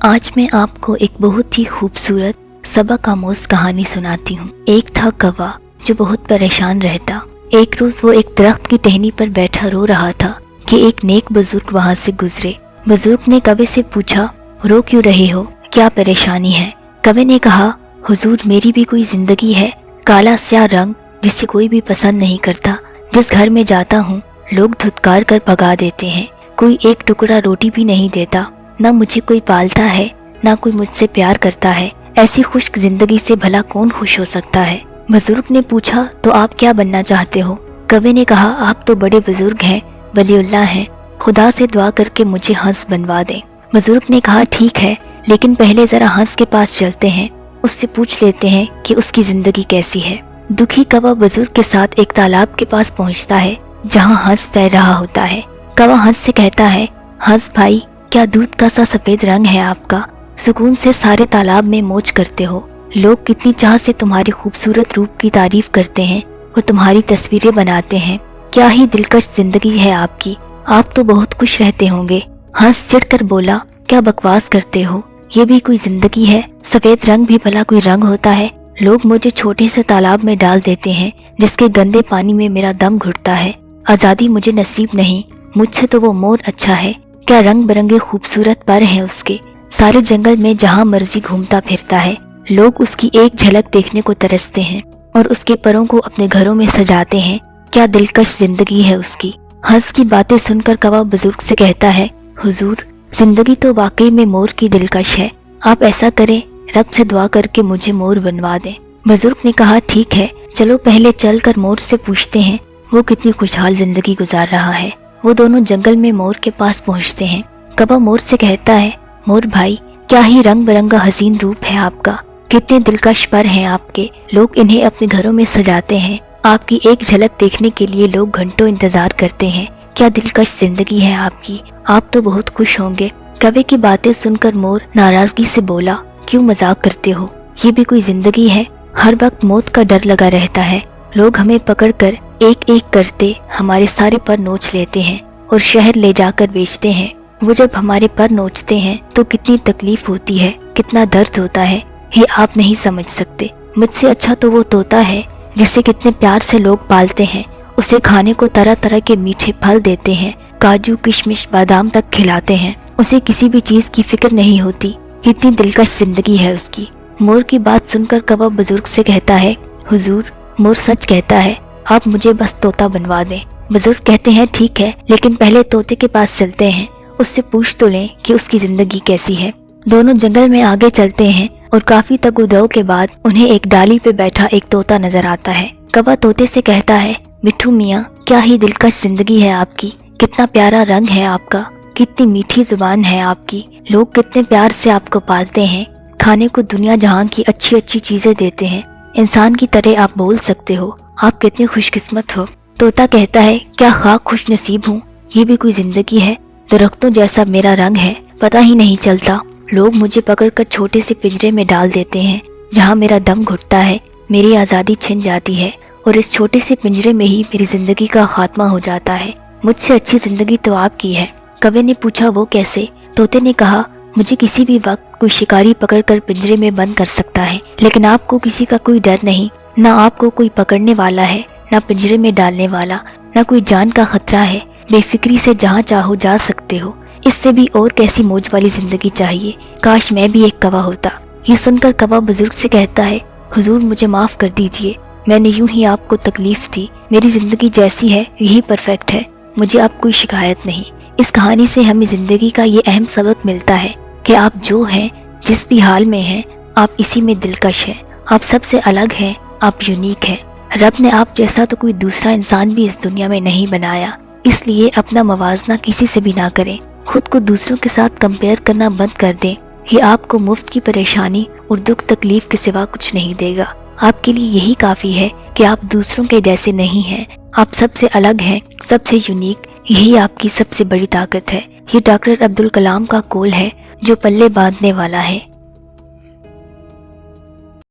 آج میں آپ کو ایک بہت ہی خوبصورت سبق آموز کہانی سناتی ہوں۔ ایک تھا کوا جو بہت پریشان رہتا۔ ایک روز وہ ایک درخت کی ٹہنی پر بیٹھا رو رہا تھا کہ ایک نیک بزرگ وہاں سے گزرے۔ بزرگ نے کوے سے پوچھا، رو کیوں رہے ہو؟ کیا پریشانی ہے؟ کوے نے کہا، حضور میری بھی کوئی زندگی ہے، کالا سیاہ رنگ جسے کوئی بھی پسند نہیں کرتا۔ جس گھر میں جاتا ہوں لوگ دھتکار کر بھگا دیتے ہیں، کوئی ایک ٹکڑا روٹی بھی نہیں دیتا، نہ مجھے کوئی پالتا ہے نہ کوئی مجھ سے پیار کرتا ہے۔ ایسی خشک زندگی سے بھلا کون خوش ہو سکتا ہے؟ بزرگ نے پوچھا، تو آپ کیا بننا چاہتے ہو؟ کوے نے کہا، آپ تو بڑے بزرگ ہیں، ولی اللہ ہیں، خدا سے دعا کر کے مجھے ہنس بنوا دیں۔ بزرگ نے کہا، ٹھیک ہے، لیکن پہلے ذرا ہنس کے پاس چلتے ہیں، اس سے پوچھ لیتے ہیں کہ اس کی زندگی کیسی ہے۔ دکھی کوا بزرگ کے ساتھ ایک تالاب کے پاس پہنچتا ہے جہاں ہنس تیر رہا ہوتا ہے۔ کوا ہنس سے کہتا ہے، ہنس بھائی، کیا دودھ کا سا سفید رنگ ہے آپ کا؟ سکون سے سارے تالاب میں موج کرتے ہو، لوگ کتنی چاہ سے تمہارے خوبصورت روپ کی تعریف کرتے ہیں اور تمہاری تصویریں بناتے ہیں، کیا ہی دلکش زندگی ہے آپ کی، آپ تو بہت خوش رہتے ہوں گے۔ ہنس چڑھ کر بولا، کیا بکواس کرتے ہو، یہ بھی کوئی زندگی ہے؟ سفید رنگ بھی بھلا کوئی رنگ ہوتا ہے؟ لوگ مجھے چھوٹے سے تالاب میں ڈال دیتے ہیں جس کے گندے پانی میں میرا دم گھٹتا ہے، آزادی مجھے نصیب نہیں، مجھ سے تو وہ مور اچھا ہے، کیا رنگ برنگے خوبصورت پر ہیں اس کے، سارے جنگل میں جہاں مرضی گھومتا پھرتا ہے، لوگ اس کی ایک جھلک دیکھنے کو ترستے ہیں اور اس کے پروں کو اپنے گھروں میں سجاتے ہیں، کیا دلکش زندگی ہے اس کی۔ ہنس کی باتیں سن کر کوا بزرگ سے کہتا ہے، حضور زندگی تو واقعی میں مور کی دلکش ہے، آپ ایسا کریں، رب سے دعا کر کے مجھے مور بنوا دیں۔ بزرگ نے کہا، ٹھیک ہے، چلو پہلے چل کر مور سے پوچھتے ہیں وہ کتنی خوشحال زندگی گزار رہا ہے۔ وہ دونوں جنگل میں مور کے پاس پہنچتے ہیں۔ کوا مور سے کہتا ہے، مور بھائی، کیا ہی رنگ برنگا حسین روپ ہے آپ کا، کتنے دلکش پر ہیں آپ کے، لوگ انہیں اپنے گھروں میں سجاتے ہیں، آپ کی ایک جھلک دیکھنے کے لیے لوگ گھنٹوں انتظار کرتے ہیں، کیا دلکش زندگی ہے آپ کی، آپ تو بہت خوش ہوں گے۔ کوے کی باتیں سن کر مور ناراضگی سے بولا، کیوں مذاق کرتے ہو، یہ بھی کوئی زندگی ہے؟ ہر وقت موت کا ڈر لگا رہتا ہے، لوگ ہمیں پکڑ کر ایک ایک کرتے ہمارے سارے پر نوچ لیتے ہیں اور شہر لے جا کر بیچتے ہیں۔ وہ جب ہمارے پر نوچتے ہیں تو کتنی تکلیف ہوتی ہے، کتنا درد ہوتا ہے، یہ آپ نہیں سمجھ سکتے۔ مجھ سے اچھا تو وہ طوطا ہے جسے کتنے پیار سے لوگ پالتے ہیں، اسے کھانے کو طرح طرح کے میٹھے پھل دیتے ہیں، کاجو کشمش بادام تک کھلاتے ہیں، اسے کسی بھی چیز کی فکر نہیں ہوتی، کتنی دلکش زندگی ہے اس کی۔ مور کی بات سن کر کوا بزرگ سے کہتا ہے، حضور مور سچ کہتا ہے، آپ مجھے بس طوطا بنوا دیں۔ بزرگ کہتے ہیں، ٹھیک ہے، لیکن پہلے طوطے کے پاس چلتے ہیں، اس سے پوچھ تو لیں کہ اس کی زندگی کیسی ہے۔ دونوں جنگل میں آگے چلتے ہیں اور کافی تگ و دو کے بعد انہیں ایک ڈالی پہ بیٹھا ایک طوطا نظر آتا ہے۔ کوا طوطے سے کہتا ہے، مٹھو میاں، کیا ہی دلکش زندگی ہے آپ کی، کتنا پیارا رنگ ہے آپ کا، کتنی میٹھی زبان ہے آپ کی، لوگ کتنے پیار سے آپ کو پالتے ہیں، کھانے کو دنیا جہاں کی اچھی اچھی چیزیں دیتے ہیں، انسان کی طرح آپ بول سکتے ہو، آپ کتنے خوش قسمت ہو۔ طوطا کہتا ہے، کیا خاک خوش نصیب ہوں، یہ بھی کوئی زندگی ہے، درختوں جیسا میرا رنگ ہے، پتہ ہی نہیں چلتا، لوگ مجھے پکڑ کر چھوٹے سے پنجرے میں ڈال دیتے ہیں جہاں میرا دم گھٹتا ہے، میری آزادی چھن جاتی ہے اور اس چھوٹے سے پنجرے میں ہی میری زندگی کا خاتمہ ہو جاتا ہے، مجھ سے اچھی زندگی تو آپ کی ہے۔ کوے نے پوچھا، وہ کیسے؟ طوطے نے کہا، مجھے کسی بھی وقت کوئی شکاری پکڑ کر پنجرے میں بند کر سکتا ہے، لیکن آپ کو کسی کا کوئی ڈر نہیں، نہ آپ کو کوئی پکڑنے والا ہے، نہ پنجرے میں ڈالنے والا، نہ کوئی جان کا خطرہ ہے، بے فکری سے جہاں چاہو جا سکتے ہو، اس سے بھی اور کیسی موج والی زندگی چاہیے، کاش میں بھی ایک کوا ہوتا۔ یہ سن کر کوا بزرگ سے کہتا ہے، حضور مجھے معاف کر دیجئے، میں نے یوں ہی آپ کو تکلیف دی، میری زندگی جیسی ہے یہی پرفیکٹ ہے، مجھے اب کوئی شکایت نہیں۔ اس کہانی سے ہمیں زندگی کا یہ اہم سبق ملتا ہے کہ آپ جو ہیں، جس بھی حال میں ہیں، آپ اسی میں دلکش ہیں، آپ سب سے الگ ہیں، آپ یونیک ہیں، رب نے آپ جیسا تو کوئی دوسرا انسان بھی اس دنیا میں نہیں بنایا، اس لیے اپنا موازنہ کسی سے بھی نہ کریں، خود کو دوسروں کے ساتھ کمپیئر کرنا بند کر دیں، یہ آپ کو مفت کی پریشانی اور دکھ تکلیف کے سوا کچھ نہیں دے گا۔ آپ کے لیے یہی کافی ہے کہ آپ دوسروں کے جیسے نہیں ہیں، آپ سب سے الگ ہیں، سب سے یونیک، یہی آپ کی سب سے بڑی طاقت ہے۔ یہ ڈاکٹر عبدالکلام کا قول ہے جو پلے باندھنے والا ہے۔